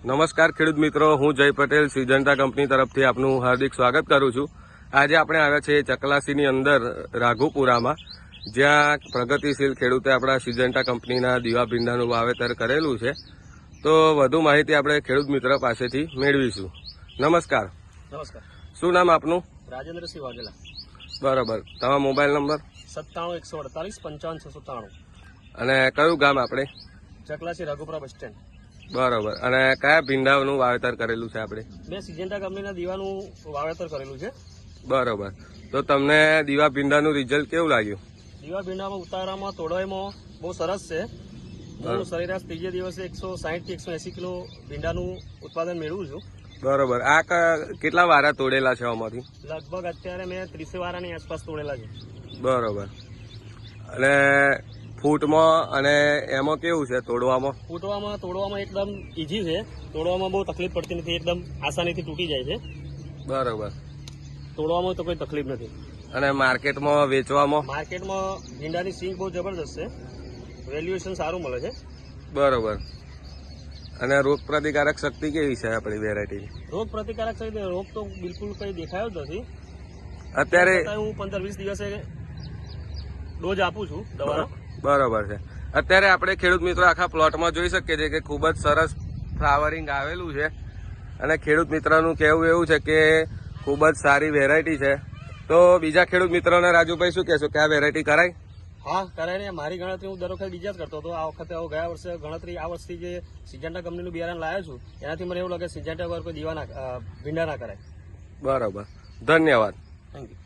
નમસ્કાર ખેડૂત મિત્રો, હું જય પટેલ સિજન્ટા કંપની તરફથી આપનું હાર્દિક સ્વાગત કરું છું। આજે આપણે આવ્યા છીએ ચકલાસીની અંદર રાઘુપુરામાં, જ્યાં પ્રગતિશીલ ખેડૂતે આપણા સિજન્ટા કંપનીના દીવા ભીંડાનું વાવેતર કરેલું છે। તો વધુ માહિતી આપણે ખેડૂત મિત્ર પાસેથી મેળવીશું। નમસ્કાર। નમસ્કાર। શું નામ આપનું? રાજેન્દ્રસિંહ વાઘેલા। બરાબર, તમારો મોબાઈલ નંબર? 97 148 55 693। અને કયું ગામ આપણે? Chaklasi Raghupura bus stand. બરાબર, અને કયા ભીંડાનું વાવેતર કરેલું છે આપણે? મેં સિજન્ટા કંપનીના દીવાનું વાવેતર કરેલું છે। બરાબર, તો તમને દીવા ભીંડાનું રિઝલ્ટ કેવું લાગ્યું? દીવા ભીંડામાં ઉતારામાં તોડવામાં બહુ સરસ છે। હું સરેરાશ ત્રીજે દિવસે 160 થી 180 કિલો ભીંડાનું ઉત્પાદન મેળવું છું। બરોબર, આ કેટલા વારા તોડેલા છે આમાંથી? લગભગ અત્યારે મેં 30 વારાની આસપાસ તોડેલા છે। બરોબર, અને ફૂટમાં અને એમાં કેવું છે તોડવામાં? તોડવામાં એકદમ ઈઝી છે। તોડવામાં બહુ તકલીફ પડતી નથી, એકદમ આસાનીથી તૂટી જાય છે। બરોબર, તોડવામાં તો કોઈ તકલીફ નથી। અને માર્કેટમાં વેચવામાં? માર્કેટમાં ભીંડાની સિંગ બહુ જબરદસ્ત છે, વેલ્યુએશન સારું મળે છે। બરોબર, અને રોગ પ્રતિકારક શક્તિ કેવી છે આપણી વેરાયટી? રોગ પ્રતિકારક શક્તિ, રોગ તો બિલકુલ કઈ દેખાયો જ નથી અત્યારે। હું 15-20 દિવસે ડોઝ આપું છું દવાનો। બરોબર છે, અત્યારે આપણે ખેડૂત મિત્રો આખા પ્લોટમાં જોઈ શકીએ છીએ કે ખૂબ જ સરસ ફ્લાવરિંગ આવેલું છે, અને ખેડૂત મિત્રનું કહેવું એવું છે કે ખૂબ જ સારી વેરાયટી છે। તો બીજા ખેડૂત મિત્રોને રાજુભાઈ શું કહેશો કે આ વેરાયટી કરાય? હા, કરાય ને। મારી ગણતરી હું દર વખતે બીજા જ કરતો હતો। આ વખતે ગયા વર્ષે ગણતરી, આ વર્ષથી જે સિજન્ટા કંપનીનું બિયારણ લાવ્યો છું એનાથી મને એવું લાગે સિજન્ટા વગર કોઈ દીવાના ભીંડા ના કરાય। બરોબર, ધન્યવાદ। Thank you.